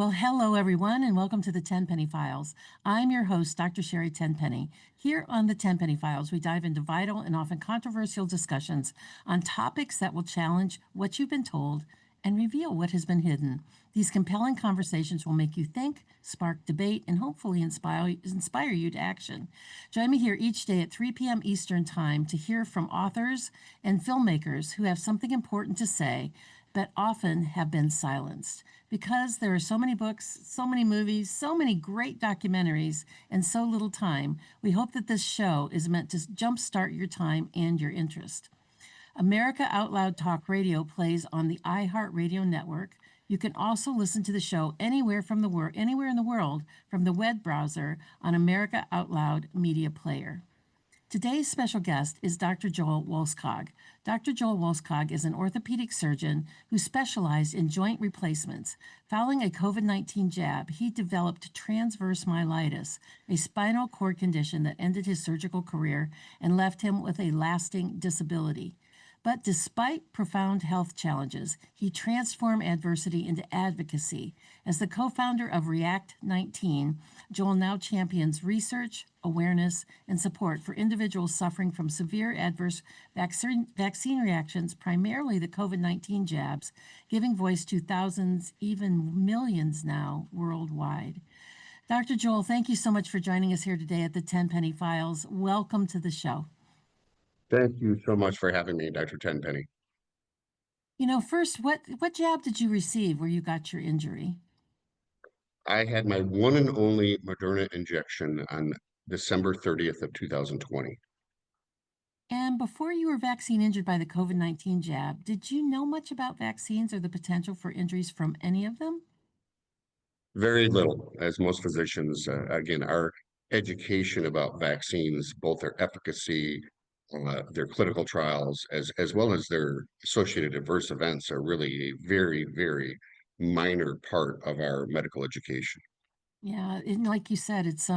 Well, hello, everyone, and welcome to the Tenpenny Files. I'm your host, Dr. Sherri Tenpenny. Here on the Tenpenny Files, we dive into vital and often controversial discussions on topics that will challenge what you've been told and reveal what has been hidden. These compelling conversations will make you think, spark debate, and hopefully inspire you to action. Join me here each day at 3 p.m. Eastern Time to hear from authors and filmmakers who have something important to say, but often have been silenced. Because there are so many books, so many movies, so many great documentaries, and so little time, we hope that this show is meant to jumpstart your time and your interest. America Out Loud Talk Radio plays on the iHeartRadio network. You can also listen to the show anywhere anywhere in the world from the web browser on America Out Loud Media Player. Today's special guest is Dr. Joel Wallskog. Dr. Joel Wallskog is an orthopedic surgeon who specialized in joint replacements. Following a COVID-19 jab, he developed transverse myelitis, a spinal cord condition that ended his surgical career and left him with a lasting disability. But despite profound health challenges, he transformed adversity into advocacy. As the co-founder of React19, Joel now champions research, awareness, and support for individuals suffering from severe adverse vaccine reactions, primarily the COVID-19 jabs, giving voice to thousands, even millions now worldwide. Dr. Joel, thank you so much for joining us here today at the Tenpenny Files. Welcome to the show. Thank you so much for having me, Dr. Tenpenny. First, what jab did you receive where you got your injury? I had my one and only Moderna injection on December 30th of 2020. And before you were vaccine injured by the COVID-19 jab, did you know much about vaccines or the potential for injuries from any of them? Very little, as most physicians, again, our education about vaccines, both their efficacy, their clinical trials, as well as their associated adverse events, are really a very, very minor part of our medical education. Yeah, and like you said, it's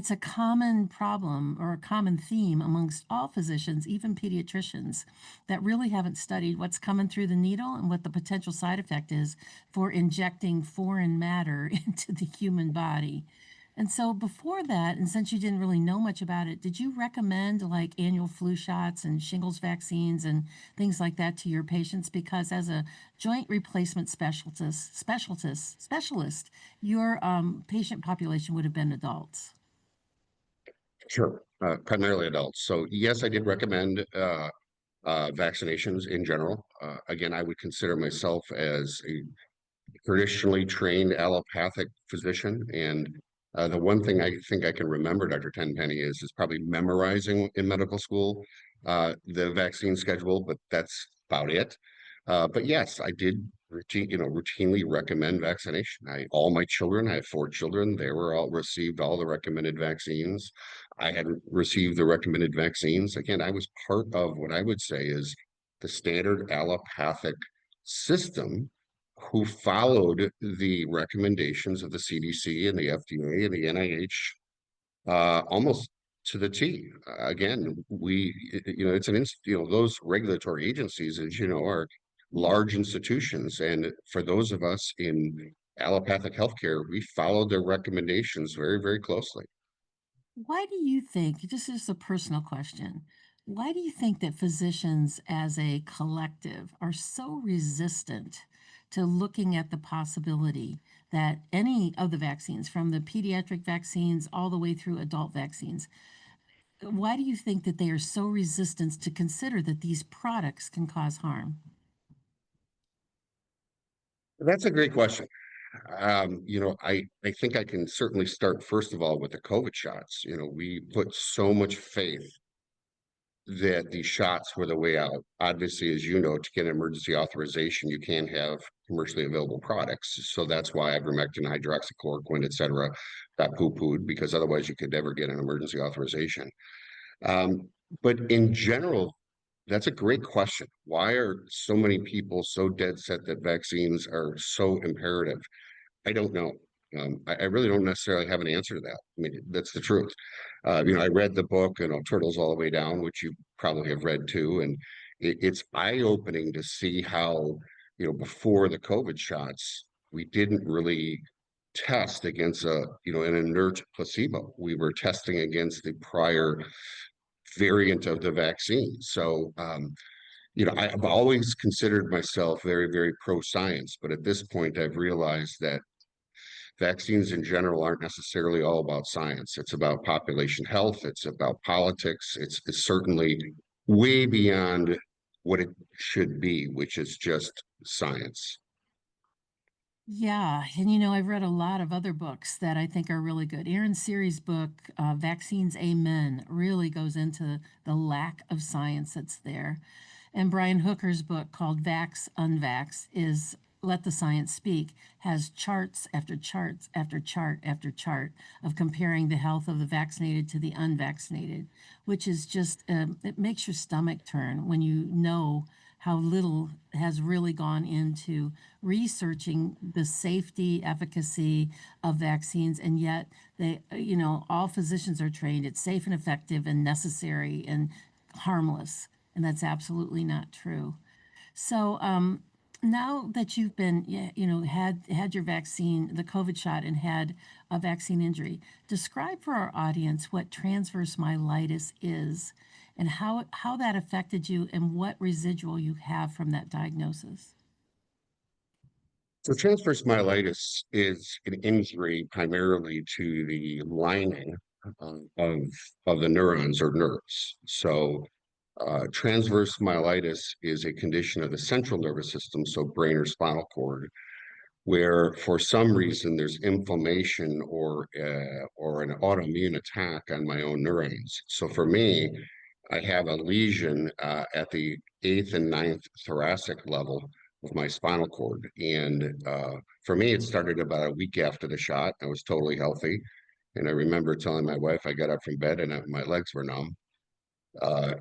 a common problem or a common theme amongst all physicians, even pediatricians, that really haven't studied what's coming through the needle and what the potential side effect is for injecting foreign matter into the human body. And so before that, and since you didn't really know much about it, did you recommend like annual flu shots and shingles vaccines and things like that to your patients? Because as a joint replacement specialist, your patient population would have been adults. Sure, primarily adults. So yes, I did recommend vaccinations in general. Again, I would consider myself as a traditionally trained allopathic physician, and the one thing I think I can remember, Dr. Tenpenny, is probably memorizing in medical school the vaccine schedule, but that's about it. But yes, I did routinely recommend vaccination. All my children, I have 4 children, they were all received all the recommended vaccines. I had received the recommended vaccines. Again, I was part of what I would say is the standard allopathic system who followed the recommendations of the CDC and the FDA and the NIH almost to the T. Again, it's those regulatory agencies, as you know, are large institutions. And for those of us in allopathic healthcare, we followed their recommendations very, very closely. Why do you think, this is a personal question, why do you think that physicians as a collective are so resistant to looking at the possibility that any of the vaccines, from the pediatric vaccines all the way through adult vaccines, why do you think that they are so resistant to consider that these products can cause harm? That's a great question. I think I can certainly start first of all with the COVID shots. We put so much faith that the shots were the way out. Obviously, as you know, to get emergency authorization, you can't have commercially available products. So that's why ivermectin, hydroxychloroquine, et cetera, got poo-pooed, because otherwise you could never get an emergency authorization. But in general, that's a great question. Why are so many people so dead set that vaccines are so imperative? I don't know. I really don't necessarily have an answer to that. I mean, that's the truth. I read the book, Turtles All the Way Down, which you probably have read too, and it's eye-opening to see how, before the COVID shots, we didn't really test against an inert placebo. We were testing against the prior variant of the vaccine. So, I've always considered myself very, very pro-science, but at this point, I've realized that vaccines in general aren't necessarily all about science. It's about population health. It's about politics. It's certainly way beyond what it should be, which is just science. Yeah, and I've read a lot of other books that I think are really good. Aaron Series' book, Vaccines Amen, really goes into the lack of science that's there. And Brian Hooker's book called Vax Unvax is Let the Science Speak, has charts after charts after chart after chart of comparing the health of the vaccinated to the unvaccinated, which is just, it makes your stomach turn when you know how little has really gone into researching the safety, efficacy of vaccines, and yet all physicians are trained it's safe and effective and necessary and harmless, and that's absolutely not true. So now that you've been, had your vaccine, the COVID shot, and had a vaccine injury, describe for our audience what transverse myelitis is, and how that affected you, and what residual you have from that diagnosis. So transverse myelitis is an injury primarily to the lining of of the neurons or nerves. So transverse myelitis is a condition of the central nervous system, so brain or spinal cord, where for some reason there's inflammation or an autoimmune attack on my own neurons. So for me, I have a lesion at the eighth and ninth thoracic level of my spinal cord, and for me, it started about a week after the shot. I was totally healthy, and I remember telling my wife I got up from bed and my legs were numb.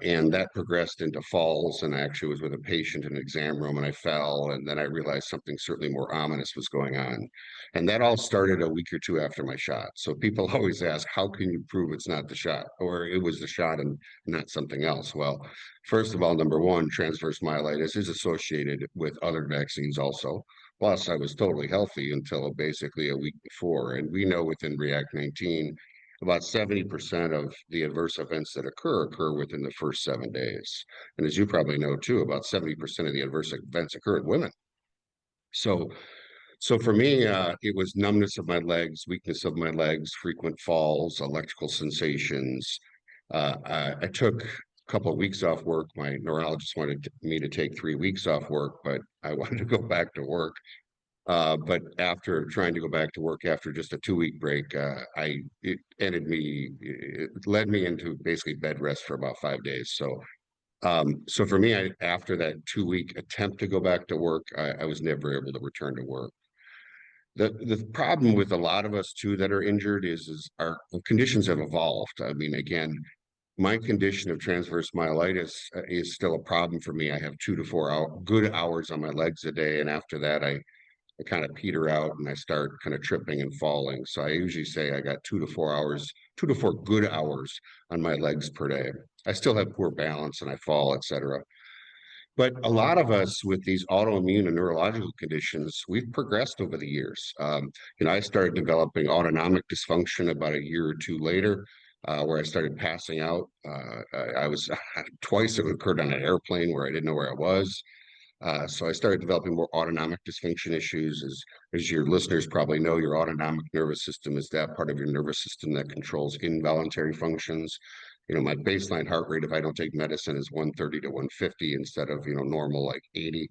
And that progressed into falls, and I actually was with a patient in an exam room and I fell, and then I realized something certainly more ominous was going on. And that all started a week or two after my shot. So people always ask, how can you prove it's not the shot or it was the shot and not something else? Well, first of all, number one, transverse myelitis is associated with other vaccines also. Plus, I was totally healthy until basically a week before. And we know within React19, about 70% of the adverse events that occur within the first 7 days. And as you probably know too, about 70% of the adverse events occur in women. So, so for me, it was numbness of my legs, weakness of my legs, frequent falls, electrical sensations. I took a couple of weeks off work. My neurologist wanted me to take 3 weeks off work, but I wanted to go back to work. But after trying to go back to work after just a 2 week break, it led me into basically bed rest for about 5 days. So for me, after that 2 week attempt to go back to work, I was never able to return to work. The problem with a lot of us too that are injured is our conditions have evolved. I mean, again, my condition of transverse myelitis is still a problem for me. I have 2 to 4 good hours on my legs a day, and after that, I kind of peter out and I start kind of tripping and falling. So I usually say I got 2 to 4 hours, 2 to 4 good hours on my legs per day. I still have poor balance and I fall, etc. But a lot of us with these autoimmune and neurological conditions, we've progressed over the years. I started developing autonomic dysfunction about a year or two later, where I started passing out. I was twice it occurred on an airplane where I didn't know where I was. So I started developing more autonomic dysfunction issues. As your listeners probably know, your autonomic nervous system is that part of your nervous system that controls involuntary functions. My baseline heart rate, if I don't take medicine, is 130 to 150 instead of, normal like 80.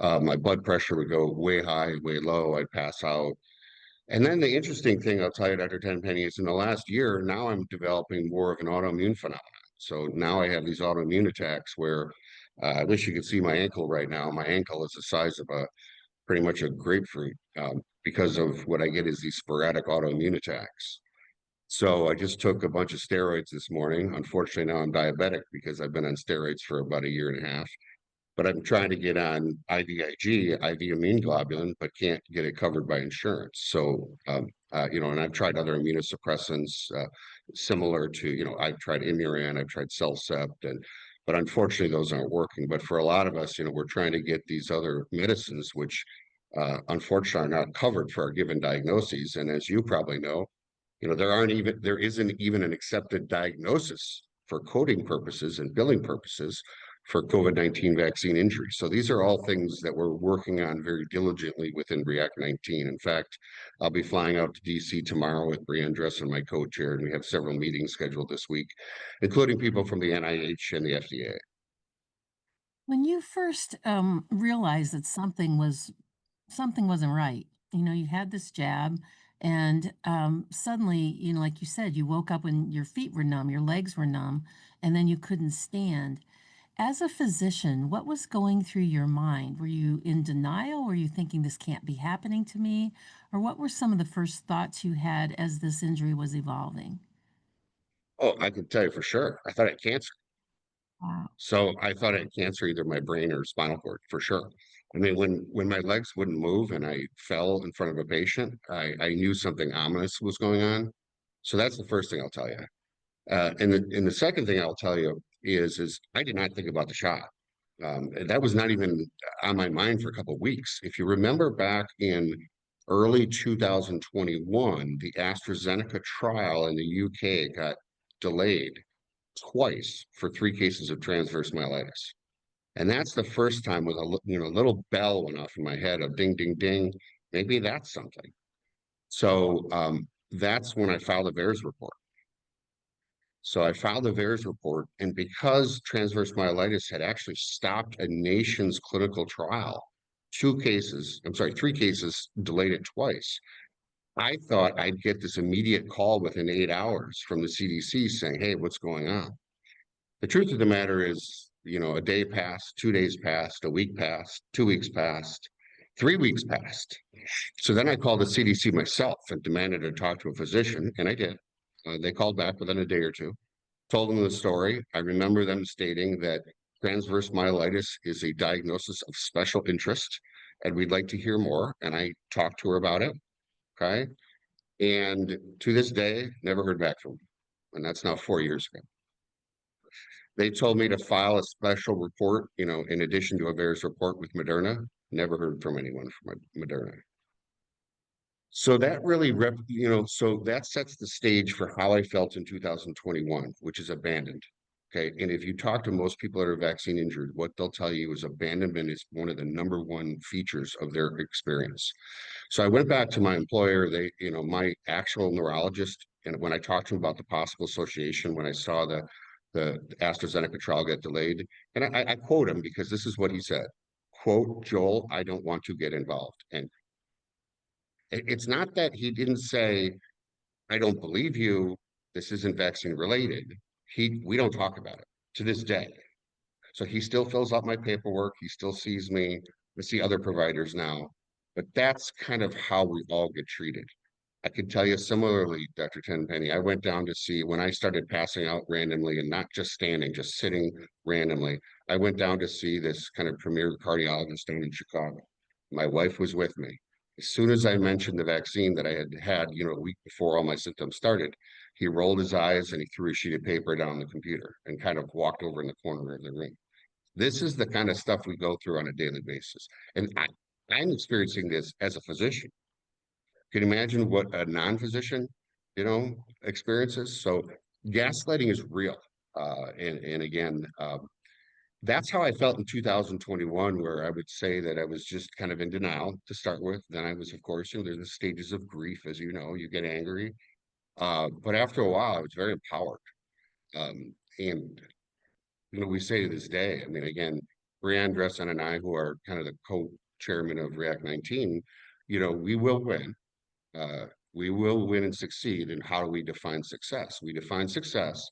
My blood pressure would go way high, way low. I'd pass out. And then the interesting thing I'll tell you, Dr. Tenpenny, is in the last year, now I'm developing more of an autoimmune phenomenon. So now I have these autoimmune attacks where I wish you could see my ankle right now. My ankle is the size of pretty much a grapefruit because of what I get is these sporadic autoimmune attacks. So I just took a bunch of steroids this morning. Unfortunately, now I'm diabetic because I've been on steroids for about a year and a half. But I'm trying to get on IVIG, IV immune globulin, but can't get it covered by insurance. So, and I've tried other immunosuppressants similar to, I've tried Imuran, I've tried Cellcept, but unfortunately those aren't working. But for a lot of us, we're trying to get these other medicines, which unfortunately are not covered for our given diagnoses. And as you probably know, there isn't even an accepted diagnosis for coding purposes and billing purposes for COVID-19 vaccine injury. So these are all things that we're working on very diligently within React19. In fact, I'll be flying out to DC tomorrow with Brianne Dressen, my co-chair, and we have several meetings scheduled this week, including people from the NIH and the FDA. When you first realized that something wasn't right, you had this jab, and suddenly, like you said, you woke up and your feet were numb, your legs were numb, and then you couldn't stand. As a physician, what was going through your mind? Were you in denial? Were you thinking this can't be happening to me? Or what were some of the first thoughts you had as this injury was evolving? Oh, I can tell you for sure. I thought I had cancer. Wow. So I thought I had cancer, either my brain or spinal cord, for sure. I mean, when my legs wouldn't move and I fell in front of a patient, I knew something ominous was going on. So that's the first thing I'll tell you. And the second thing I'll tell you is I did not think about the shot. And that was not even on my mind for a couple of weeks. If you remember back in early 2021, the AstraZeneca trial in the UK got delayed twice for 3 cases of transverse myelitis. And that's the first time with little bell went off in my head of ding, ding, ding. Maybe that's something. So that's when I filed a VAERS report. So I filed a VAERS report, and because transverse myelitis had actually stopped a nation's clinical trial, 3 cases delayed it twice. I thought I'd get this immediate call within 8 hours from the CDC saying, "Hey, what's going on?" The truth of the matter is, a day passed, 2 days passed, a week passed, 2 weeks passed, 3 weeks passed. So then I called the CDC myself and demanded to talk to a physician, and I did. They called back within a day or two, told them the story. I remember them stating that transverse myelitis is a diagnosis of special interest, and we'd like to hear more. And I talked to her about it. Okay. And to this day, never heard back from them. And that's now 4 years ago. They told me to file a special report, in addition to a VAERS report with Moderna. Never heard from anyone from Moderna. So that really, so that sets the stage for how I felt in 2021, which is abandoned. Okay. And if you talk to most people that are vaccine injured, what they'll tell you is abandonment is one of the number one features of their experience. So I went back to my employer, my actual neurologist, and when I talked to him about the possible association, when I saw the AstraZeneca trial get delayed, and I quote him because this is what he said, quote, "Joel, I don't want to get involved." And it's not that he didn't say, "I don't believe you, this isn't vaccine related." We don't talk about it to this day. So he still fills out my paperwork. He still sees me. I see other providers now, but that's kind of how we all get treated. I can tell you similarly, Dr. Tenpenny, I went down to see when I started passing out randomly and not just standing, just sitting randomly. I went down to see this kind of premier cardiologist down in Chicago. My wife was with me. As soon as I mentioned the vaccine that I had had, a week before all my symptoms started, he rolled his eyes and he threw a sheet of paper down the computer and kind of walked over in the corner of the room. This is the kind of stuff we go through on a daily basis. And I'm experiencing this as a physician. Can you imagine what a non-physician, experiences? So gaslighting is real. And again, that's how I felt in 2021, where I would say that I was just kind of in denial to start with. Then I was, of course, there's the stages of grief, as you know, you get angry. But after a while, I was very empowered. And we say to this day, I mean, again, Brianne Dressen and I, who are kind of the co-chairman of React19, we will win. We will win and succeed. And how do we define success? We define success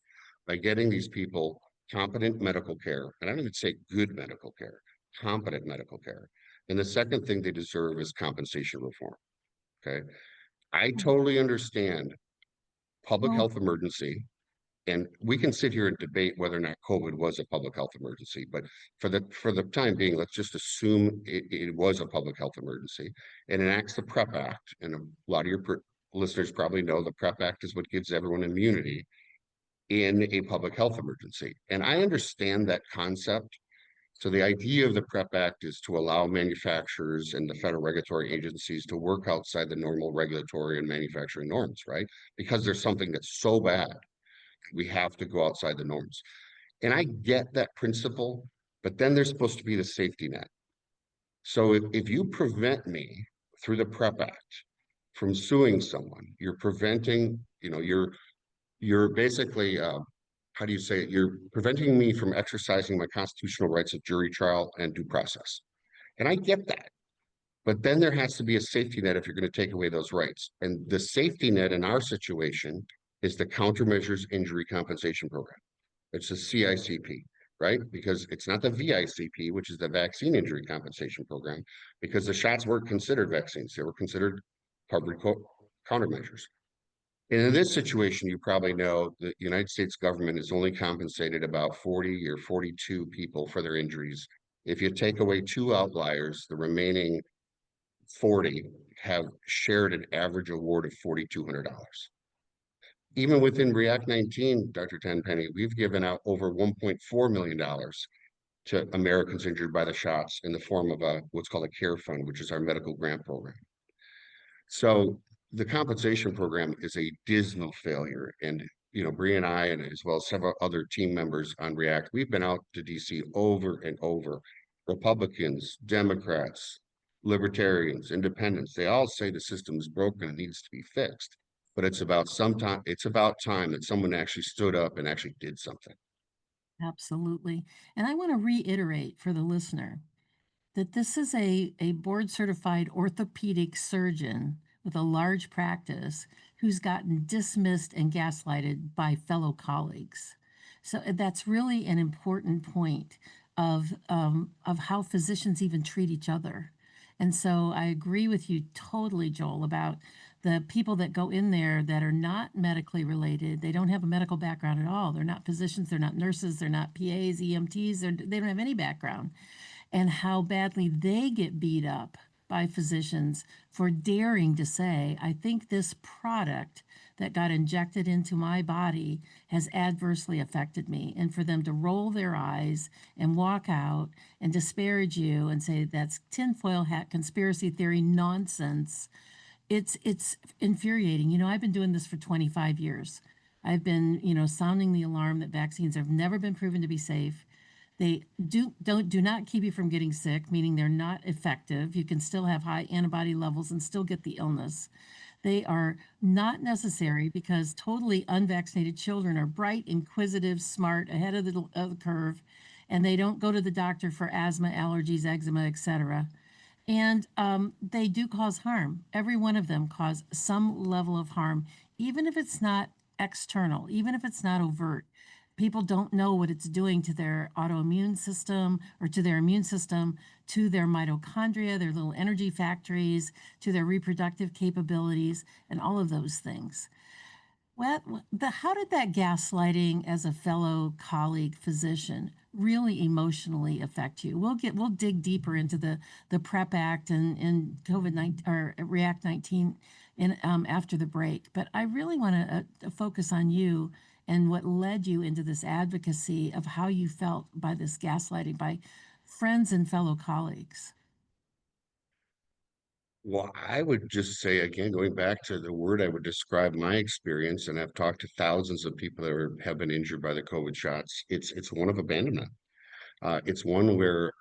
by getting these people competent medical care. And I don't even say good medical care, competent medical care. And the second thing they deserve is compensation reform. Okay. I totally understand public Well, health emergency. And we can sit here and debate whether or not COVID was a public health emergency, but for the time being, let's just assume it was a public health emergency. It enacts the PrEP Act, and a lot of your listeners probably know the PrEP Act is what gives everyone immunity in a public health emergency. And I understand that concept, So the idea of the PrEP Act is to allow manufacturers and the federal regulatory agencies to work outside the normal regulatory and manufacturing norms, right? Because there's something that's so bad, we have to go outside the norms. And I get that principle, but then there's supposed to be the safety net. So if you prevent me through the PrEP Act from suing someone, you're preventing, you're basically, how do you say it? You're preventing me from exercising my constitutional rights of jury trial and due process. And I get that. But then there has to be a safety net if you're going to take away those rights. And the safety net in our situation is the Countermeasures Injury Compensation Program. It's a CICP, right? Because it's not the VICP, which is the Vaccine Injury Compensation Program, because the shots weren't considered vaccines. They were considered public countermeasures. And in this situation, you probably know the United States government has only compensated about 40 or 42 people for their injuries. If you take away two outliers, the remaining 40 have shared an average award of $4,200. Even within React19, Dr. Tenpenny, we've given out over $1.4 million to Americans injured by the shots in the form of what's called a care fund, which is our medical grant program. So the compensation program is a dismal failure. And, Bree and I, and as well as several other team members on React, we've been out to DC over and over. Republicans, Democrats, libertarians, independents, they all say the system is broken and needs to be fixed. But it's about time that someone actually stood up and actually did something. Absolutely. And I want to reiterate for the listener that this is a board certified orthopedic surgeon with a large practice who's gotten dismissed and gaslighted by fellow colleagues. So that's really an important point of how physicians even treat each other. And so I agree with you totally, Joel, about the people that go in there that are not medically related. They don't have a medical background at all. They're not physicians, they're not nurses, they're not PAs, EMTs, they don't have any background, and how badly they get beat up by physicians for daring to say, I think this product that got injected into my body has adversely affected me. And for them to roll their eyes and walk out and disparage you and say that's tinfoil hat conspiracy theory nonsense, it's infuriating. I've been doing this for 25 years. I've been, sounding the alarm that vaccines have never been proven to be safe. They do not keep you from getting sick, meaning they're not effective. You can still have high antibody levels and still get the illness. They are not necessary because totally unvaccinated children are bright, inquisitive, smart, ahead of the curve, and they don't go to the doctor for asthma, allergies, eczema, etc. And they do cause harm. Every one of them cause some level of harm, even if it's not external, even if it's not overt. People don't know what it's doing to their autoimmune system or to their immune system, to their mitochondria, their little energy factories, to their reproductive capabilities, and all of those things. How did that gaslighting as a fellow colleague physician really emotionally affect you? We'll dig deeper into the PrEP Act and COVID-19 or React19 in after the break. But I really want to focus on you and what led you into this advocacy of how you felt by this gaslighting by friends and fellow colleagues. Well, I would just say again, going back to the word I would describe my experience, and I've talked to thousands of people that have been injured by the COVID shots. It's one of abandonment. It's one where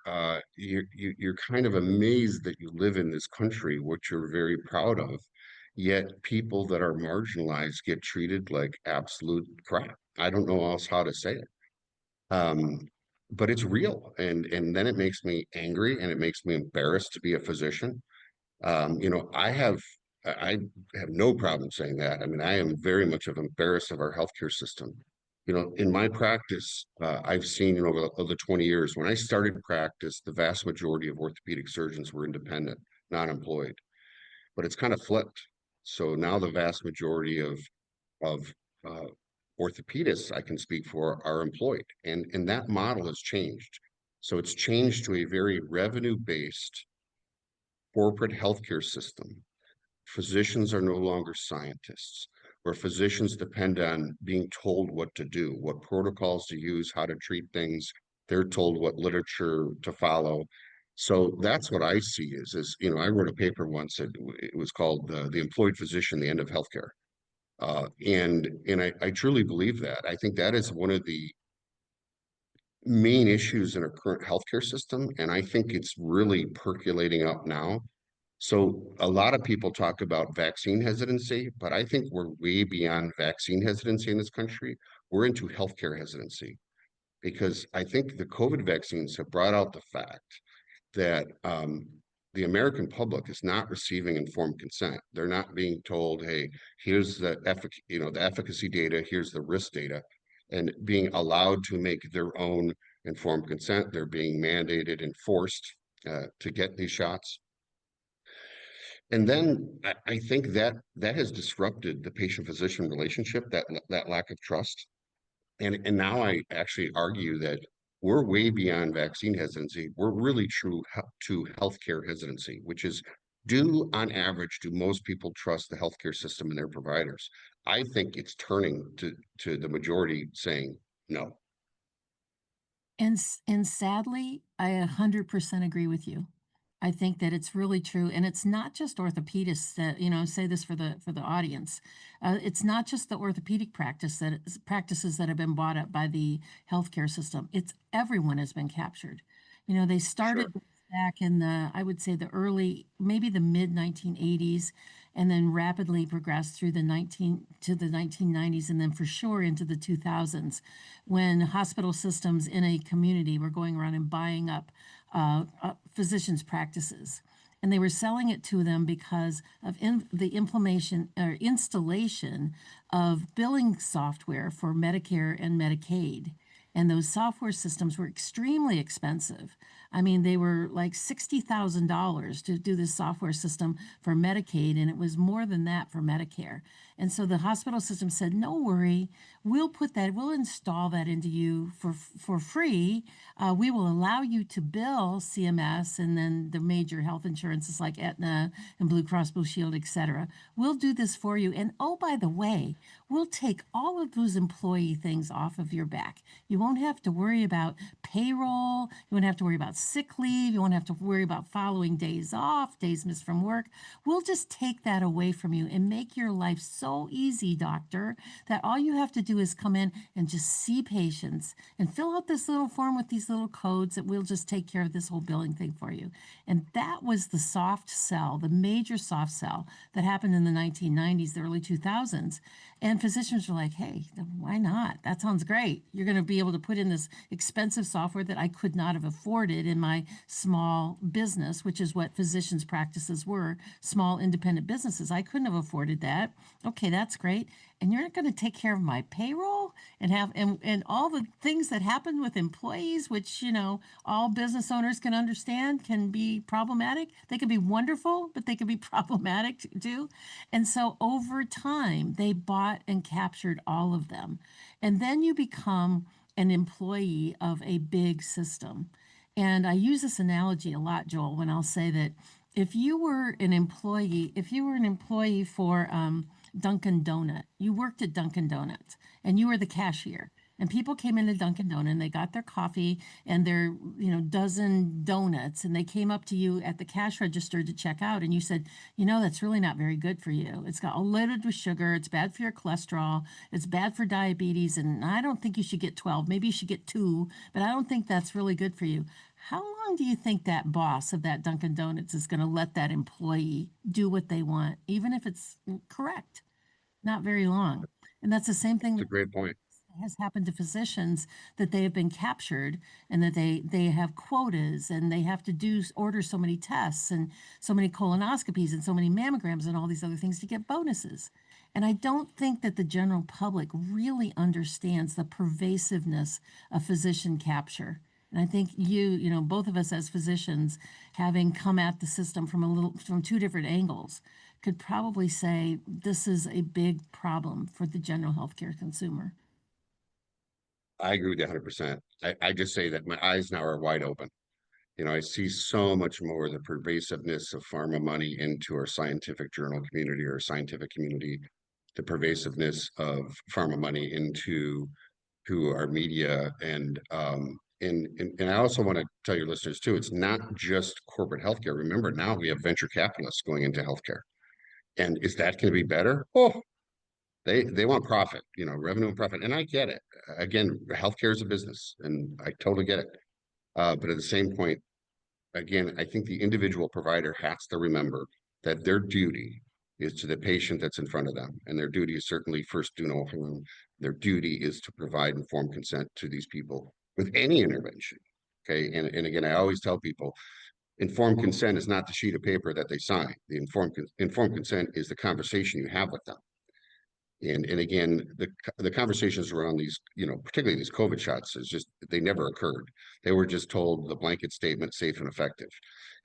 you're kind of amazed that you live in this country, which you're very proud of, yet people that are marginalized get treated like absolute crap. I don't know else how to say it. Um, but it's real, and then it makes me angry, and it makes me embarrassed to be a physician. I have no problem saying that. I mean, I am very much of embarrassed of our healthcare system. In my practice, I've seen over the 20 years, when I started practice, the vast majority of orthopedic surgeons were independent, not employed. But it's kind of flipped. So now the vast majority of uh, orthopedists I can speak for are employed, and that model has changed. So it's changed to a very revenue-based corporate healthcare system. Physicians are no longer scientists, where physicians depend on being told what to do, what protocols to use, how to treat things. They're told what literature to follow. So that's what I see I wrote a paper once that it was called The Employed Physician, the End of Healthcare. And I truly believe that. I think that is one of the main issues in our current healthcare system, and I think it's really percolating up now. So a lot of people talk about vaccine hesitancy, but I think we're way beyond vaccine hesitancy in this country. We're into healthcare hesitancy because I think the COVID vaccines have brought out the fact that the American public is not receiving informed consent. They're not being told, "Hey, here's the efficacy data, here's the risk data," and being allowed to make their own informed consent. They're being mandated and forced to get these shots. And then I think that has disrupted the patient-physician relationship, that lack of trust. And now I actually argue that we're way beyond vaccine hesitancy. We're really true to healthcare hesitancy, which is, on average, do most people trust the healthcare system and their providers? I think it's turning to the majority saying no. And sadly, I 100% agree with you. I think that it's really true, and it's not just orthopedists that, say this for the audience. It's not just the orthopedic practices that have been bought up by the healthcare system. It's everyone has been captured. They Sure. started this back in I would say the early, maybe the mid 1980s, and then rapidly progressed through the 1990s, and then for sure into the 2000s, when hospital systems in a community were going around and buying up physicians' practices. And they were selling it to them because of the implementation or installation of billing software for Medicare and Medicaid. And those software systems were extremely expensive. I mean, they were like $60,000 to do this software system for Medicaid, and it was more than that for Medicare. And so the hospital system said, "No worry, we'll install that into you for free. We will allow you to bill CMS and then the major health insurances like Aetna and Blue Cross Blue Shield, et cetera. We'll do this for you. And oh, by the way, we'll take all of those employee things off of your back. You won't have to worry about payroll. You won't have to worry about sick leave. You won't have to worry about following days off, days missed from work. We'll just take that away from you and make your life so easy, doctor, that all you have to do is come in and just see patients and fill out this little form with these little codes that we'll just take care of this whole billing thing for you." And that was the soft sell, the major soft sell that happened in the 1990s, the early 2000s. And physicians were like, "Hey, why not? That sounds great. You're going to be able to put in this expensive software that I could not have afforded in my small business," which is what physicians' practices were, small independent businesses. I couldn't have afforded that. Okay, that's great. And you're not going to take care of my payroll and and all the things that happen with employees, which, all business owners can understand can be problematic. They can be wonderful, but they can be problematic too. And so over time, they bought and captured all of them. And then you become an employee of a big system. And I use this analogy a lot, Joel, when I'll say that if you were an employee for Dunkin' Donut, you worked at Dunkin' Donuts and you were the cashier. And people came into Dunkin' Donut and they got their coffee and their, dozen donuts, and they came up to you at the cash register to check out. And you said, "That's really not very good for you. It's got all loaded with sugar. It's bad for your cholesterol. It's bad for diabetes. And I don't think you should get 12. Maybe you should get two, but I don't think that's really good for you." How long do you think that boss of that Dunkin' Donuts is going to let that employee do what they want, even if it's correct? Not very long. And that's the same thing It's a that great point. has happened to physicians, that they have been captured and that they have quotas and they have to order so many tests and so many colonoscopies and so many mammograms and all these other things to get bonuses. And I don't think that the general public really understands the pervasiveness of physician capture. And I think both of us as physicians, having come at the system from two different angles, could probably say this is a big problem for the general healthcare consumer. I agree with you 100%. I just say that my eyes now are wide open. I see so much more the pervasiveness of pharma money into our scientific journal community or scientific community, the pervasiveness of pharma money into our media. And And I also want to tell your listeners too, it's not just corporate healthcare. Remember, now we have venture capitalists going into healthcare. And is that going to be better? Oh, they want profit, revenue and profit. And I get it. Again, healthcare is a business, and I totally get it. But at the same point, again, I think the individual provider has to remember that their duty is to the patient that's in front of them. And their duty is certainly first do no harm. Their duty is to provide informed consent to these people with any intervention. Okay. And again, I always tell people informed consent is not the sheet of paper that they sign. The informed consent is the conversation you have with them. And again, the conversations around these, particularly these COVID shots, is just they never occurred. They were just told the blanket statement, safe and effective.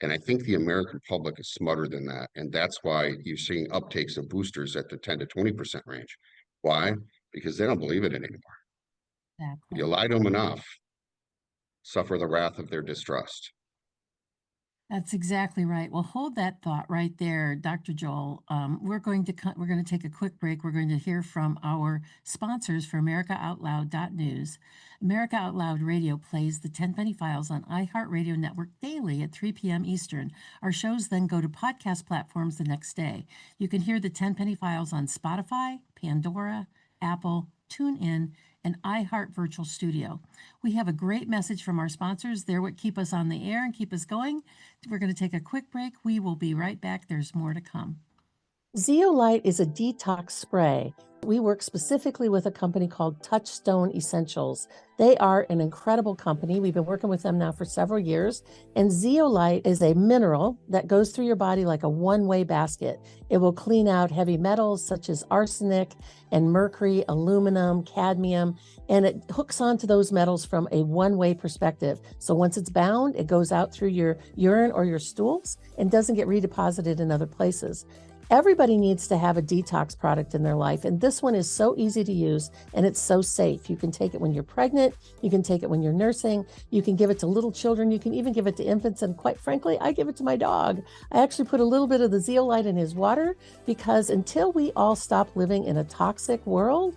And I think the American public is smarter than that, and that's why you're seeing uptakes of boosters at the 10 to 20% range. Why? Because they don't believe it anymore. You Exactly. lie to them enough, suffer the wrath of their distrust. That's exactly right. Well, hold that thought right there, Dr. Joel. We're going to take a quick break. We're going to hear from our sponsors for AmericaOutloud.news. America Out Loud Radio plays the Tenpenny Files on iHeartRadio Network daily at 3 p.m. Eastern. Our shows then go to podcast platforms the next day. You can hear the Tenpenny Files on Spotify, Pandora, Apple, TuneIn, and iHeart Virtual Studio. We have a great message from our sponsors. They're what keep us on the air and keep us going. We're going to take a quick break. We will be right back. There's more to come. Zeolite is a detox spray. We work specifically with a company called Touchstone Essentials. They are an incredible company. We've been working with them now for several years. And zeolite is a mineral that goes through your body like a one-way basket. It will clean out heavy metals such as arsenic and mercury, aluminum, cadmium, and it hooks onto those metals from a one-way perspective. So once it's bound, it goes out through your urine or your stools and doesn't get redeposited in other places. Everybody needs to have a detox product in their life, and this one is so easy to use and it's so safe. You can take it when you're pregnant, you can take it when you're nursing, you can give it to little children, you can even give it to infants, and quite frankly, I give it to my dog. I actually put a little bit of the zeolite in his water because until we all stop living in a toxic world,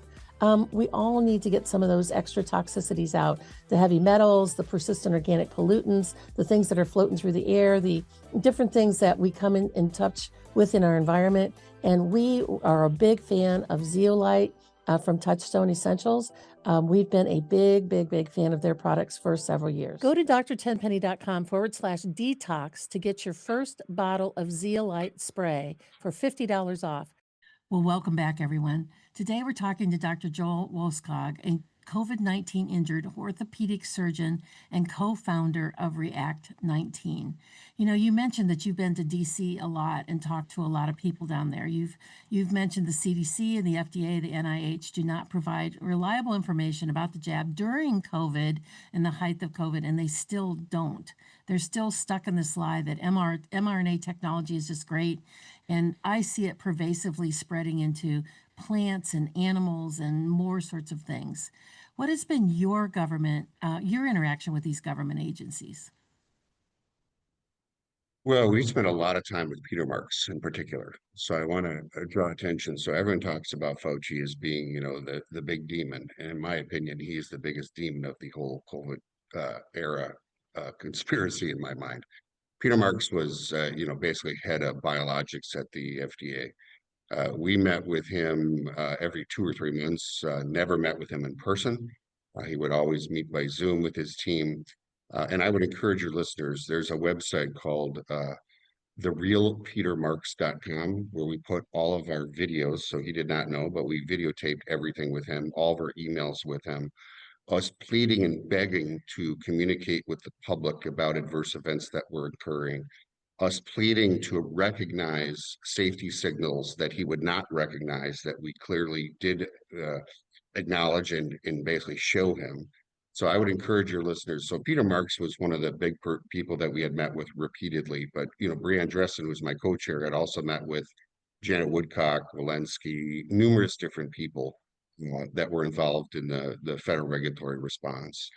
we all need to get some of those extra toxicities out, the heavy metals, the persistent organic pollutants, the things that are floating through the air, the different things that we come in touch with in our environment. And we are a big fan of zeolite from Touchstone Essentials. We've been a big fan of their products for several years. Go to drtenpenny.com/detox to get your first bottle of zeolite spray for $50 off. Well, welcome back, everyone. Today we're talking to Dr. Joel Wallskog, a COVID-19 injured orthopedic surgeon and co-founder of React19. You mentioned that you've been to DC a lot and talked to a lot of people down there. You've mentioned the CDC and the FDA, the NIH do not provide reliable information about the jab during COVID and the height of COVID, and they still don't. They're still stuck in this lie that mRNA technology is just great, and I see it pervasively spreading into plants and animals and more sorts of things. What has been your your interaction with these government agencies? Well, we spent a lot of time with Peter Marks in particular. So I want to draw attention. So everyone talks about Fauci as being, the big demon. And in my opinion, he is the biggest demon of the whole COVID era conspiracy in my mind. Peter Marks was, basically head of biologics at the FDA. We met with him every 2 or 3 months, never met with him in person. He would always meet by Zoom with his team. And I would encourage your listeners, there's a website called therealpetermarks.com where we put all of our videos. So he did not know, but we videotaped everything with him, all of our emails with him, us pleading and begging to communicate with the public about adverse events that were occurring, us pleading to recognize safety signals that he would not recognize that we clearly did acknowledge and basically show him. So I would encourage your listeners. So Peter Marks was one of the big people that we had met with repeatedly, but Brianne Dressen, who's my co-chair, had also met with Janet Woodcock, Walensky, numerous different people that were involved in the federal regulatory response.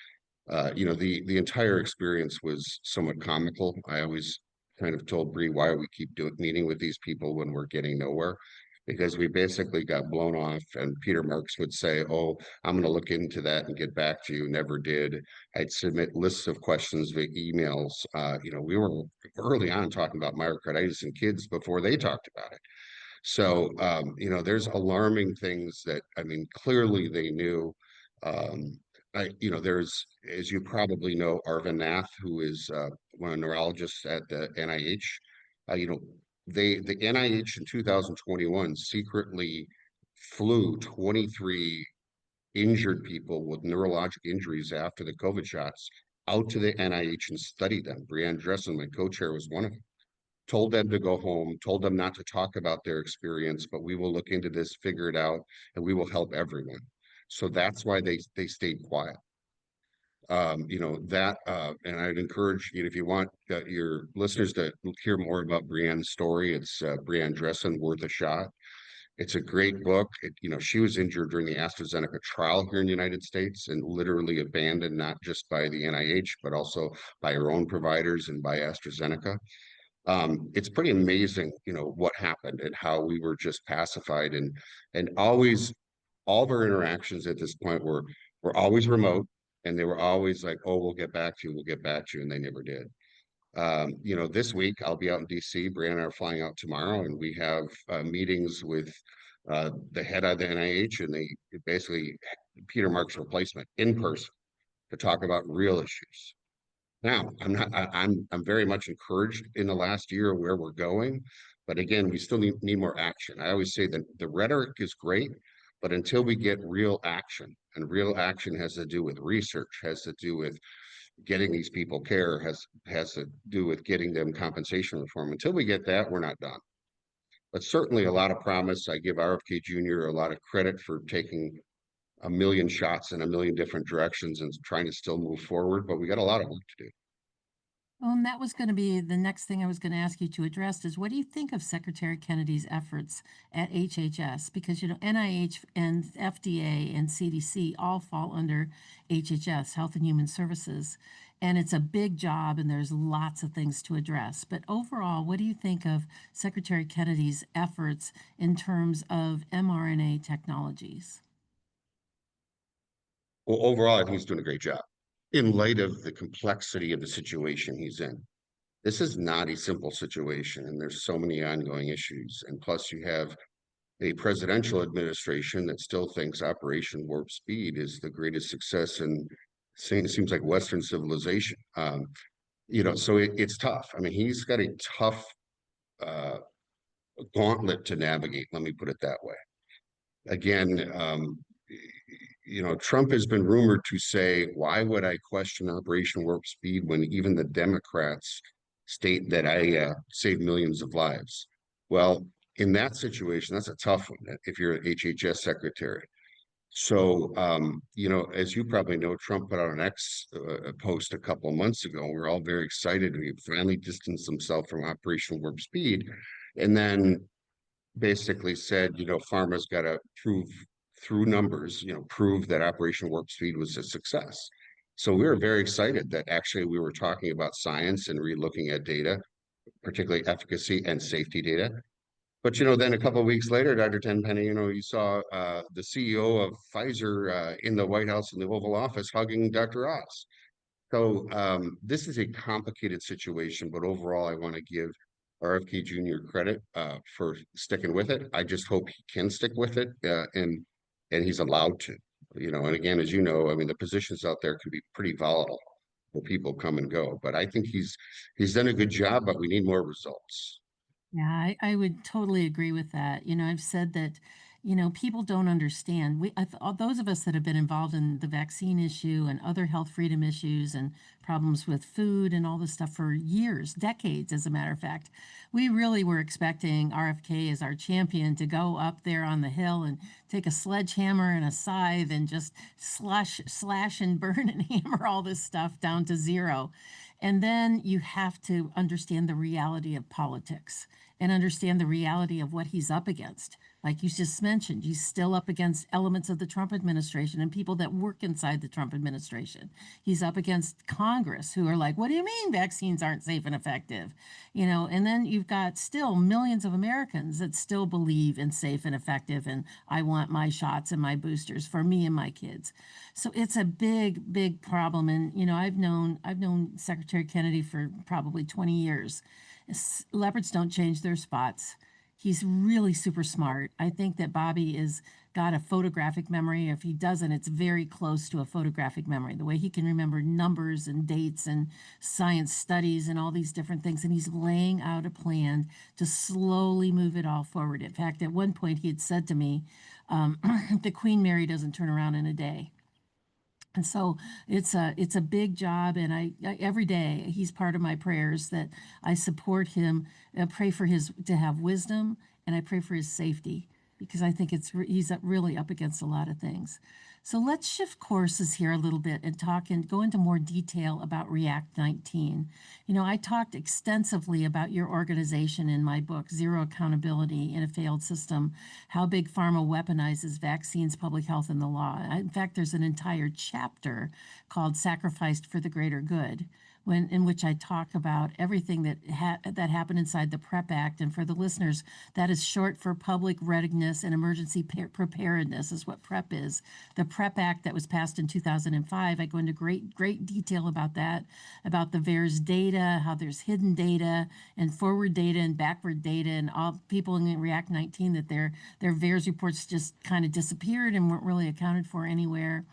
The entire experience was somewhat comical. I always kind of told Bree, why we keep meeting with these people when we're getting nowhere? because we basically got blown off. And Peter Marks would say, "Oh, I'm going to look into that and get back to you." Never did. I'd submit lists of questions via emails. We were early on talking about myocarditis in kids before they talked about it. So, there's alarming things that, I mean, clearly they knew. There's, as you probably know, Arvin Nath, who is one of the neurologists at the NIH. You know, the NIH in 2021 secretly flew 23 injured people with neurologic injuries after the COVID shots out to the NIH and studied them. Brianne Dressen, my co-chair, was one of them. Told them to go home, told them not to talk about their experience, but we will look into this, figure it out, and we will help everyone. So that's why they stayed quiet. And I'd encourage you, if you want your listeners to hear more about Brianne's story, it's Brianne Dressen, Worth a Shot. It's a great book. She was injured during the AstraZeneca trial here in the United States and literally abandoned, not just by the NIH, but also by her own providers and by AstraZeneca. It's pretty amazing, what happened and how we were just pacified, and always all of our interactions at this point were always remote, and they were always like, "Oh, we'll get back to you, we'll get back to you," and they never did. This week I'll be out in DC. Brianna and I are flying out tomorrow, and we have meetings with the head of the NIH, and they basically Peter Marks' replacement in person to talk about real issues. Now, I'm very much encouraged in the last year where we're going, but again, we still need more action. I always say that the rhetoric is great, but until we get real action, and real action has to do with research, has to do with getting these people care, has to do with getting them compensation reform. Until we get that, we're not done. But certainly a lot of promise. I give RFK Jr. a lot of credit for taking a million shots in a million different directions and trying to still move forward, but we got a lot of work to do. Well, and that was going to be the next thing I was going to ask you to address is what do you think of Secretary Kennedy's efforts at HHS? Because, NIH and FDA and CDC all fall under HHS, Health and Human Services. And it's a big job and there's lots of things to address. But overall, what do you think of Secretary Kennedy's efforts in terms of mRNA technologies? Well, overall, I think he's doing a great job in light of the complexity of the situation he's in. This is not a simple situation, and there's so many ongoing issues. And plus, you have a presidential administration that still thinks Operation Warp Speed is the greatest success in it seems like Western civilization. So it's tough. I mean, he's got a tough uh, gauntlet to navigate. Let me put it that way. Again, Trump has been rumored to say, "Why would I question Operation Warp Speed when even the Democrats state that I saved millions of lives?" Well, in that situation, that's a tough one if you're an HHS secretary. So, as you probably know, Trump put out an X post a couple of months ago. We're all very excited. He finally distanced himself from Operation Warp Speed, and then basically said, pharma's got to prove through numbers, prove that Operation Warp Speed was a success. So we were very excited that actually we were talking about science and re-looking at data, particularly efficacy and safety data. But then a couple of weeks later, Dr. Tenpenny, you saw the CEO of Pfizer in the White House in the Oval Office hugging Dr. Oz. So this is a complicated situation, but overall, I want to give RFK Jr. credit for sticking with it. I just hope he can stick with it, and he's allowed to. And again, as you know, I mean, the positions out there can be pretty volatile where people come and go. But I think he's done a good job, but we need more results. Yeah, I would totally agree with that. I've said that, people don't understand. All those of us that have been involved in the vaccine issue and other health freedom issues and problems with food and all this stuff for years, decades, as a matter of fact, we really were expecting RFK as our champion to go up there on the hill and take a sledgehammer and a scythe and just slash and burn and hammer all this stuff down to zero. And then you have to understand the reality of politics. and understand the reality of what he's up against. Like you just mentioned, he's still up against elements of the Trump administration and people that work inside the Trump administration. He's up against Congress who are like, what do you mean vaccines aren't safe and effective? And then you've got still millions of Americans that still believe in safe and effective, and I want my shots and my boosters for me and my kids. So it's a big, big problem. And I've known Secretary Kennedy for probably 20 years. Leopards don't change their spots. He's really super smart. I think that Bobby is got a photographic memory. If he doesn't, it's very close to a photographic memory. The way he can remember numbers and dates and science studies and all these different things. And he's laying out a plan to slowly move it all forward. In fact, at one point he had said to me, the Queen Mary doesn't turn around in a day. And so it's a big job, and I every day he's part of my prayers that I support him, pray for his to have wisdom, and I pray for his safety because I think he's really up against a lot of things. So let's shift courses here a little bit and talk and go into more detail about React 19. I talked extensively about your organization in my book, Zero Accountability in a Failed System: How Big Pharma Weaponizes Vaccines, Public Health, and the Law. In fact, there's an entire chapter called Sacrificed for the Greater Good, in which I talk about everything that happened inside the PrEP Act. And for the listeners, that is short for Public Readiness and Emergency Preparedness, is what PrEP is. The PrEP Act that was passed in 2005. I go into great detail about that, about the VAERS data, how there's hidden data and forward data and backward data, and all people in React 19 that their VAERS reports just kind of disappeared and weren't really accounted for anywhere.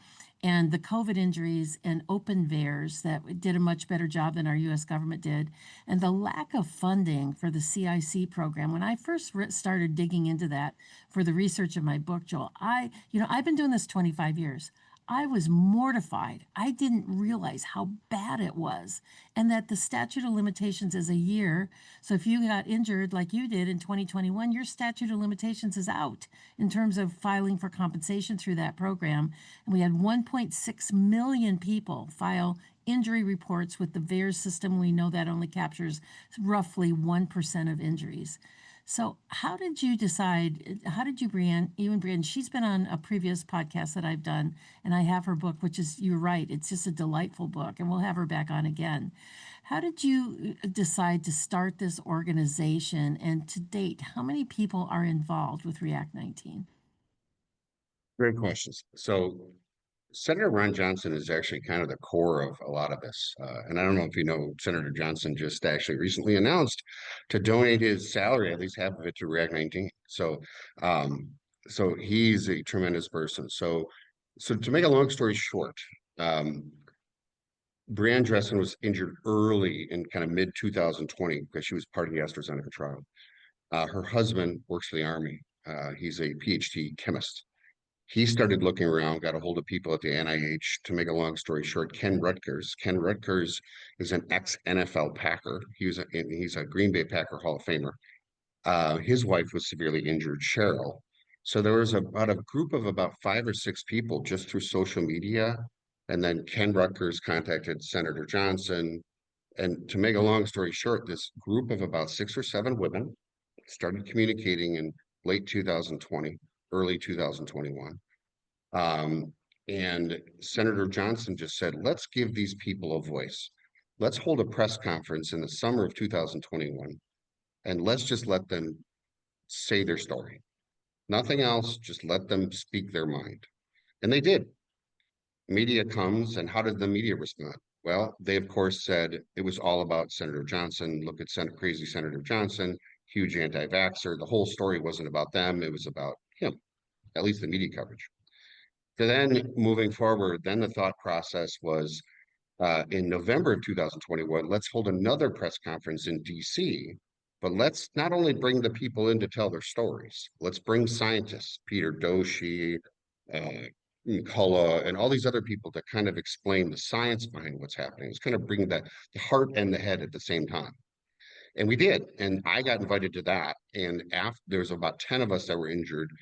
And the COVID injuries and open VAERS that did a much better job than our U.S. government did, and the lack of funding for the CIC program. When I first started digging into that for the research of my book, Joel, I've been doing this 25 years. I was mortified. I didn't realize how bad it was, and that the statute of limitations is a year. So if you got injured like you did in 2021, your statute of limitations is out in terms of filing for compensation through that program. And we had 1.6 million people file injury reports with the VAERS system. We know that only captures roughly 1% of injuries. So how did you decide, how did you, Brianne, she's been on a previous podcast that I've done, and I have her book, which is, you're right, it's just a delightful book, and we'll have her back on again. How did you decide to start this organization, and to date, how many people are involved with React 19? Great questions. So Senator Ron Johnson is actually kind of the core of a lot of this. And I don't know if you know, Senator Johnson just actually recently announced to donate his salary, at least half of it, to React 19. Um, so he's a tremendous person. So to make a long story short, Brianne Dressen was injured early in kind of mid 2020 because she was part of the AstraZeneca trial. Her husband works for the Army. He's a PhD chemist. He started looking around, got a hold of people at the NIH. To make a long story short, Ken Rutgers. Ken Rutgers is an ex-NFL Packer. He's a Green Bay Packer Hall of Famer. His wife was severely injured, Cheryl. So there was about a group of about 5 or 6 people just through social media. And then Ken Rutgers contacted Senator Johnson. And to make a long story short, this group of about 6 or 7 women started communicating in late 2020, early 2021. And Senator Johnson just said, let's give these people a voice. Let's hold a press conference in the summer of 2021, and let's just let them say their story. Nothing else, just let them speak their mind. And they did. Media comes, and how did the media respond? Well, they, of course, said it was all about Senator Johnson. Look at crazy Senator Johnson, huge anti-vaxxer. The whole story wasn't about them. It was about him, at least the media coverage. So then moving forward, then the thought process was in November of 2021, let's hold another press conference in DC, but let's not only bring the people in to tell their stories, let's bring scientists, Peter Doshi, McCullough, and all these other people to kind of explain the science behind what's happening. It's kind of bring the heart and the head at the same time. And we did, and I got invited to that. And after there was about 10 of us that were injured.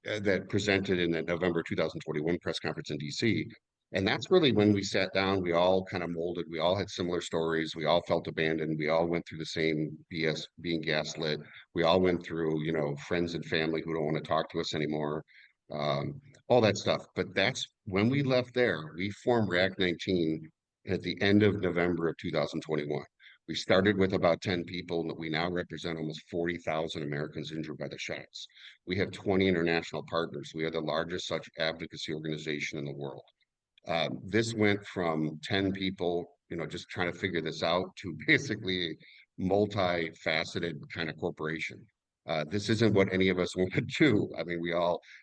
That presented in the November 2021 press conference in DC. And that's really when we sat down, we all kind of molded, we all had similar stories, we all felt abandoned, we all went through the same BS, being gaslit. We all went through, friends and family who don't want to talk to us anymore, all that stuff. But that's when we left there, we formed React19 at the end of November of 2021. We started with about 10 people, and we now represent almost 40,000 Americans injured by the shots. We have 20 international partners. We are the largest such advocacy organization in the world. This went from 10 people, just trying to figure this out to basically multifaceted kind of corporation. This isn't what any of us want to do. I mean,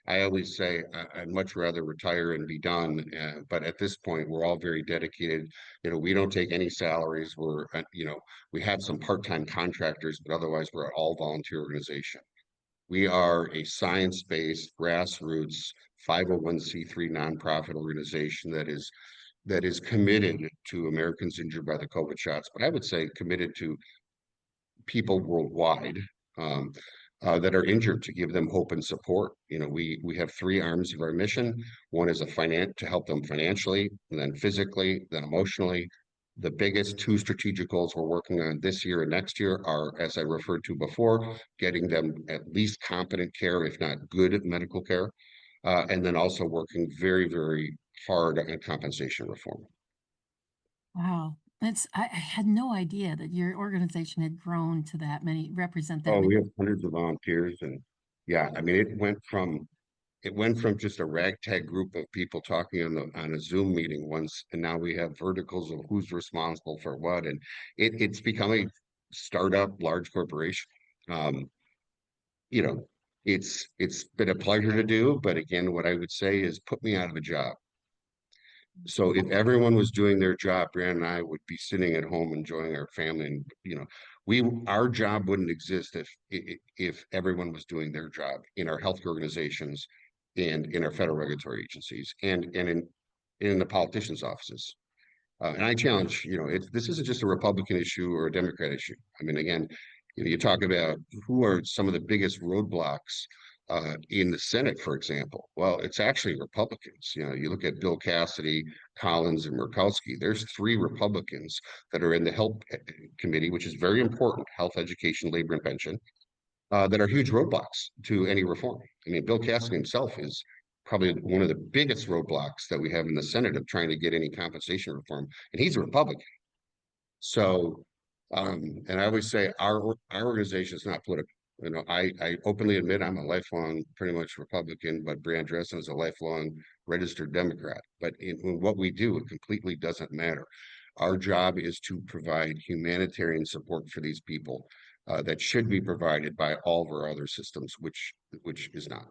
I always say I'd much rather retire and be done. But at this point, we're all very dedicated. We don't take any salaries. We have some part-time contractors, but otherwise we're an all volunteer organization. We are a science-based, grassroots, 501(c)(3) nonprofit organization that is committed to Americans injured by the COVID shots, but I would say committed to people worldwide um, that are injured, to give them hope and support. We have three arms of our mission. One is to help them financially, and then physically, then emotionally. The biggest two strategic goals we're working on this year and next year are, as I referred to before, getting them at least competent care, if not good medical care, and then also working very, very hard on compensation reform. Wow. I had no idea that your organization had grown to represent that Oh, many. we have hundreds of volunteers, and yeah, I mean, it went from just a ragtag group of people talking on a Zoom meeting once, and now we have verticals of who's responsible for what, and it's become a startup, large corporation. Um, you know, it's been a pleasure to do, but again, what I would say is put me out of a job. So if everyone was doing their job, Brand and I would be sitting at home enjoying our family, and our job wouldn't exist if everyone was doing their job in our healthcare organizations and in our federal regulatory agencies and in the politicians' offices. And I challenge, this isn't just a Republican issue or a Democrat issue. I mean, again, you talk about who are some of the biggest roadblocks in the Senate, for example. Well, it's actually Republicans. You look at Bill Cassidy, Collins, and Murkowski. There's three Republicans that are in the Health Committee, which is very important: health, education, labor, and pension, that are huge roadblocks to any reform. I mean, Bill Cassidy himself is probably one of the biggest roadblocks that we have in the Senate of trying to get any compensation reform, and he's a Republican. So, and I always say our organization is not political. I openly admit I'm a lifelong, pretty much Republican, but Brian Dressen is a lifelong registered Democrat. But in what we do, it completely doesn't matter. Our job is to provide humanitarian support for these people that should be provided by all of our other systems, which is not.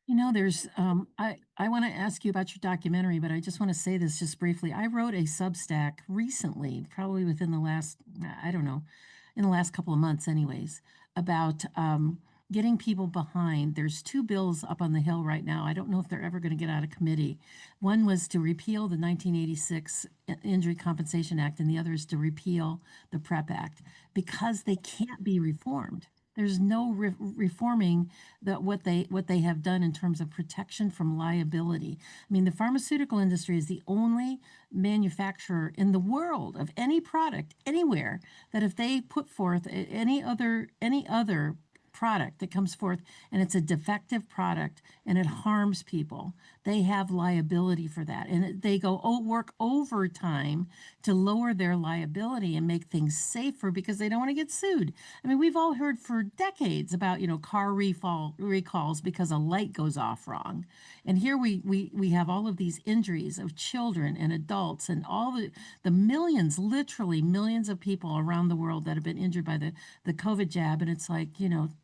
I want to ask you about your documentary, but I just want to say this just briefly. I wrote a Substack recently, probably within the last, I don't know, in the last couple of months, anyways, about getting people behind. There's two bills up on the Hill right now. I don't know if they're ever going to get out of committee. One was to repeal the 1986 Injury Compensation Act, and the other is to repeal the PrEP Act because they can't be reformed. There's no reforming what they have done in terms of protection from liability. I mean, the pharmaceutical industry is the only manufacturer in the world of any product anywhere that if they put forth any other product that comes forth and it's a defective product and it harms people, they have liability for that. And they work overtime to lower their liability and make things safer because they don't want to get sued. I mean, we've all heard for decades about, car recalls because a light goes off wrong. And here we have all of these injuries of children and adults and all the millions, literally millions of people around the world that have been injured by the COVID jab. And it's like,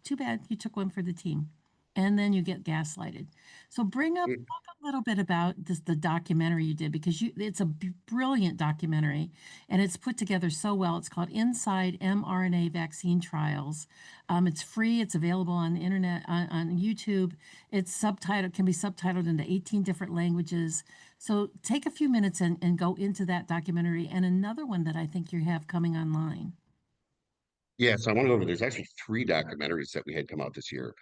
too bad you took one for the team. And then you get gaslighted. So talk a little bit about the documentary you did because it's a brilliant documentary and it's put together so well. It's called Inside mRNA Vaccine Trials. It's free. It's available on the internet, on YouTube. Can be subtitled into 18 different languages. So take a few minutes and go into that documentary and another one that I think you have coming online. Yeah, so I want to go over, there's actually three documentaries that we had come out this year.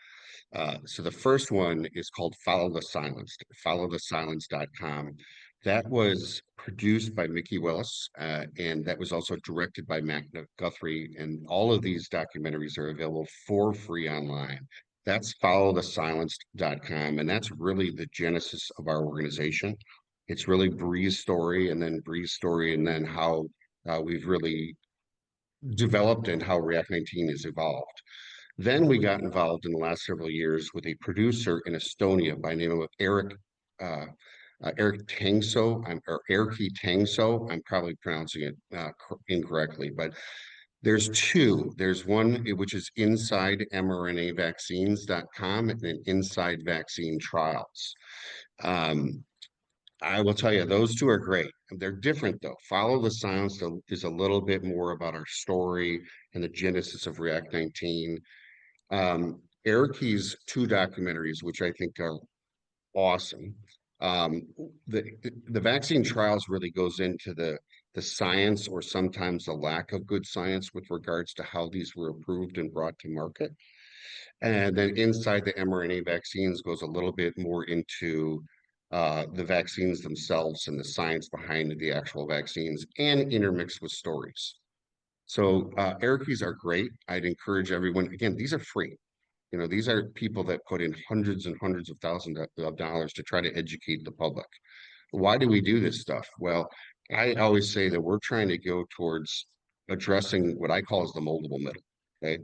So the first one is called Follow the Silence, followthesilence.com. That was produced by Mickey Willis, and that was also directed by Matt Guthrie. And all of these documentaries are available for free online. That's followthesilence.com, and that's really the genesis of our organization. It's really Bree's story, and then how we've really developed and how React19 has evolved. Then we got involved in the last several years with a producer in Estonia by name of uh, Eric Tangso, or Erki Tangso. I'm probably pronouncing it incorrectly, but there's two. There's one which is inside mRNAvaccines.com and then inside vaccine trials. Um, I will tell you, those two are great. They're different though. Follow the Silence is a little bit more about our story and the genesis of React 19. Eric's two documentaries, which I think are awesome. Um, the vaccine trials really goes into the science, or sometimes the lack of good science, with regards to how these were approved and brought to market. And then inside the mRNA vaccines goes a little bit more into the vaccines themselves and the science behind the actual vaccines, and intermixed with stories. So Eric's are great. I'd encourage everyone. Again, these are free. You know, these are people that put in hundreds and hundreds of thousands of dollars to try to educate the public. Why do we do this stuff? Well, I always say that we're trying to go towards addressing what I call as the moldable middle. Okay.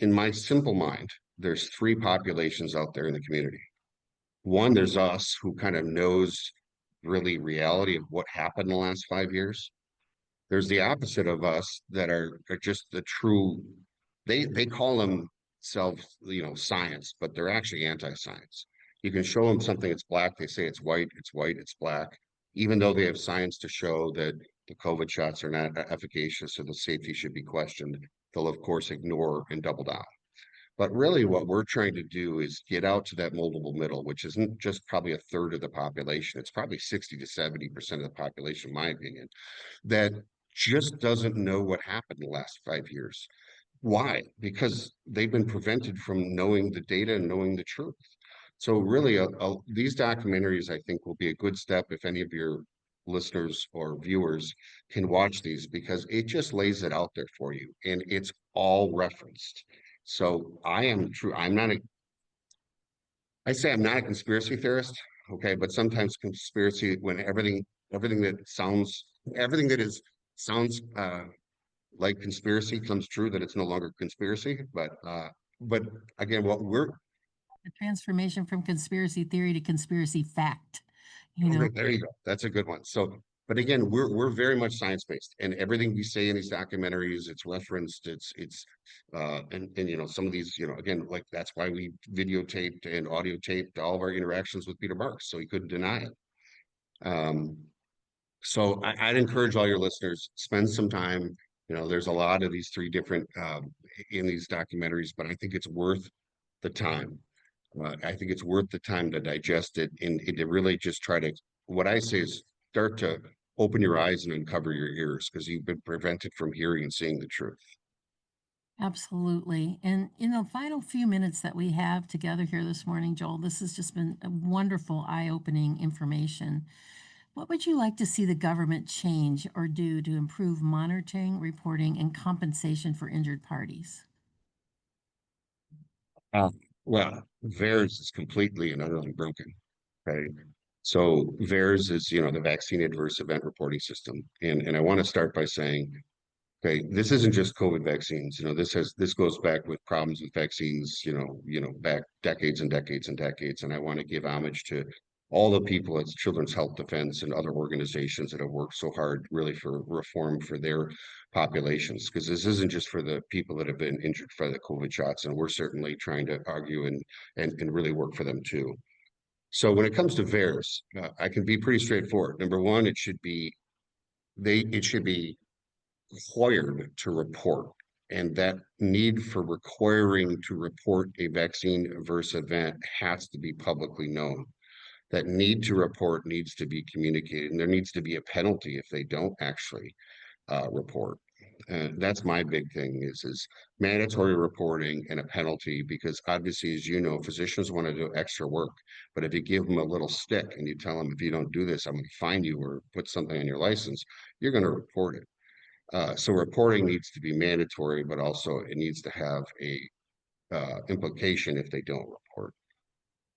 In my simple mind, there's three populations out there in the community. One, there's us who kind of knows really reality of what happened in the last 5 years. There's the opposite of us that are just the true, they call themselves, science, but they're actually anti-science. You can show them something that's black, they say it's white, it's black, even though they have science to show that the COVID shots are not efficacious or the safety should be questioned. They'll of course ignore and double down. But really what we're trying to do is get out to that moldable middle, which isn't just probably a third of the population. It's probably 60 to 70% of the population, in my opinion, that just doesn't know what happened in the last 5 years. Why? Because they've been prevented from knowing the data and knowing the truth. So really, these documentaries, I think, will be a good step if any of your listeners or viewers can watch these, because it just lays it out there for you, and it's all referenced. So I say I'm not a conspiracy theorist, okay, but sometimes conspiracy, when everything that sounds, everything that is sounds like conspiracy comes true, that it's no longer conspiracy. But again, what we're The transformation from conspiracy theory to conspiracy fact, you know? okay, there you go. That's a good one. So, but again, we're very much science based, and everything we say in these documentaries, it's referenced. And some of these, again, like that's why we videotaped and audio taped all of our interactions with Peter Marks, so he couldn't deny it. Um, so I'd encourage all your listeners, spend some time. There's a lot of these three different in these documentaries, but I think it's worth the time. I think it's worth the time to digest it, and to really just try to, what I say is, start to open your eyes and uncover your ears, because you've been prevented from hearing and seeing the truth. Absolutely. And in the final few minutes that we have together here this morning, Joel, this has just been a wonderful, eye opening information. What would you like to see the government change or do to improve monitoring, reporting, and compensation for injured parties? Uh, well, VAERS is completely and utterly broken. Okay. So VAERS is, the Vaccine Adverse Event Reporting System. And I want to start by saying, okay, this isn't just COVID vaccines. This goes back with problems with vaccines, back decades and decades and decades. And I want to give homage to all the people at Children's Health Defense and other organizations that have worked so hard really for reform for their populations. Because this isn't just for the people that have been injured by the COVID shots. And we're certainly trying to argue and really work for them too. So when it comes to VAERS, I can be pretty straightforward. Number one, it should be required to report, and that need for requiring to report a vaccine adverse event has to be publicly known. That need to report needs to be communicated, and there needs to be a penalty if they don't actually report. That's my big thing is mandatory reporting and a penalty, because obviously, as you know, physicians want to do extra work. But if you give them a little stick and you tell them, if you don't do this, I'm going to fine you or put something on your license, you're going to report it. So reporting needs to be mandatory, but also it needs to have a implication if they don't report.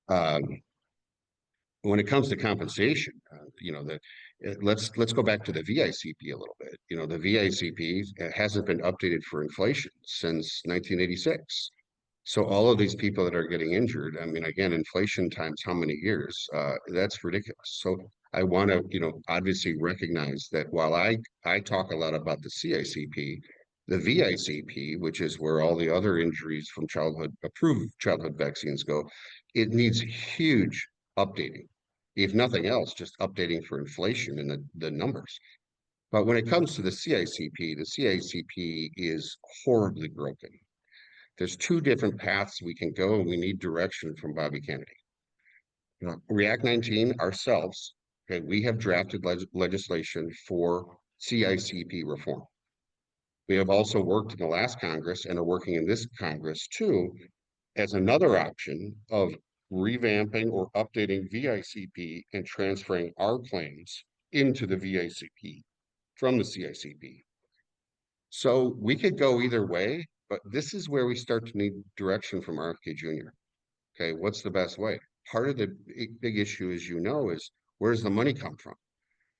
Um, when it comes to compensation, let's go back to the VICP a little bit. The VICP hasn't been updated for inflation since 1986. So all of these people that are getting injured, I mean, again, inflation times how many years? That's ridiculous. So I want to, obviously recognize that while I talk a lot about the CICP, the VICP, which is where all the other injuries from approved childhood vaccines go, it needs huge updating. If nothing else, just updating for inflation and the numbers. But when it comes to the CICP is horribly broken. There's two different paths we can go, and we need direction from Bobby Kennedy. React19 ourselves, okay, we have drafted legislation for CICP reform. We have also worked in the last Congress and are working in this Congress too, as another option of revamping or updating VICP and transferring our claims into the VICP from the CICP. So we could go either way, but this is where we start to need direction from RFK Jr. Okay, what's the best way? Part of the big issue, as you know, is where's the money come from?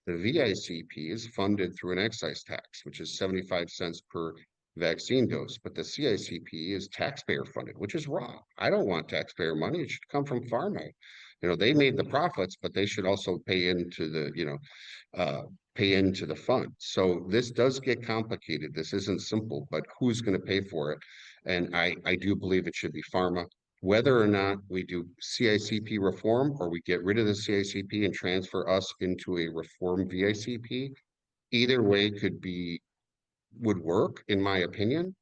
The VICP is funded through an excise tax, which is 75 cents per vaccine dose, but the CICP is taxpayer funded, which is wrong. I don't want taxpayer money. It should come from pharma. They made the profits, but they should also pay into the fund. So this does get complicated. This isn't simple, but who's going to pay for it? And I do believe it should be pharma. Whether or not we do CICP reform or we get rid of the CICP and transfer us into a reform VICP, either way would work, in my opinion.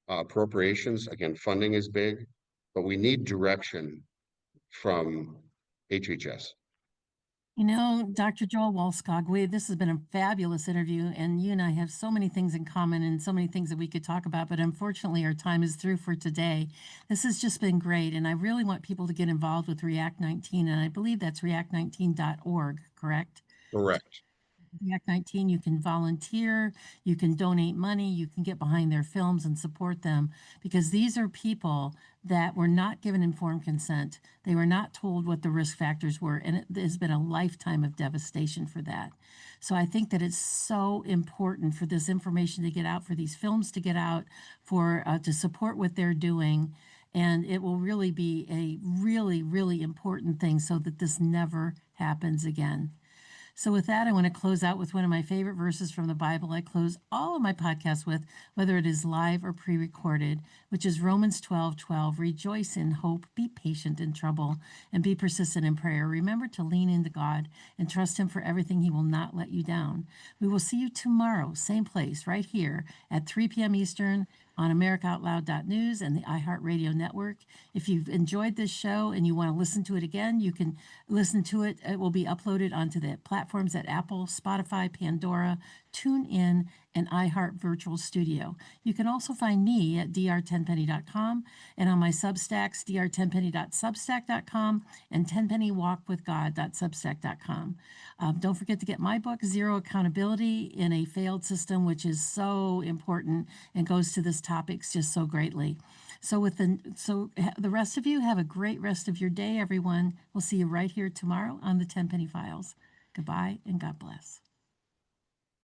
Appropriations, again, funding is big, but we need direction from HHS. Dr. Joel Wallskog, this has been a fabulous interview, and you and I have so many things in common and so many things that we could talk about, but unfortunately, our time is through for today. This has just been great, and I really want people to get involved with React19, and I believe that's react19.org, correct? Correct. React19, you can volunteer, you can donate money, you can get behind their films and support them, because these are people that were not given informed consent. They were not told what the risk factors were, and it has been a lifetime of devastation for that. So I think that it's so important for this information to get out, for these films to get out, for to support what they're doing. And it will really be a really, really important thing so that this never happens again. So, with that, I want to close out with one of my favorite verses from the Bible. I close all of my podcasts with, whether it is live or pre recorded, which is Romans 12:12. Rejoice in hope, be patient in trouble, and be persistent in prayer. Remember to lean into God and trust Him for everything. He will not let you down. We will see you tomorrow, same place, right here at 3 p.m. Eastern on AmericaOutloud.news and the iHeartRadio network. If you've enjoyed this show and you want to listen to it again, you can listen to it. It will be uploaded onto the platforms at Apple, Spotify, Pandora, TuneIn, and iHeart Virtual Studio. You can also find me at drtenpenny.com and on my Substacks, drtenpenny.substack.com and tenpennywalkwithgod.substack.com. Don't forget to get my book, Zero Accountability in a Failed System, which is so important and goes to this topics just so greatly. So the rest of you have a great rest of your day, everyone. We'll see you right here tomorrow on the Tenpenny Files. Goodbye and God bless.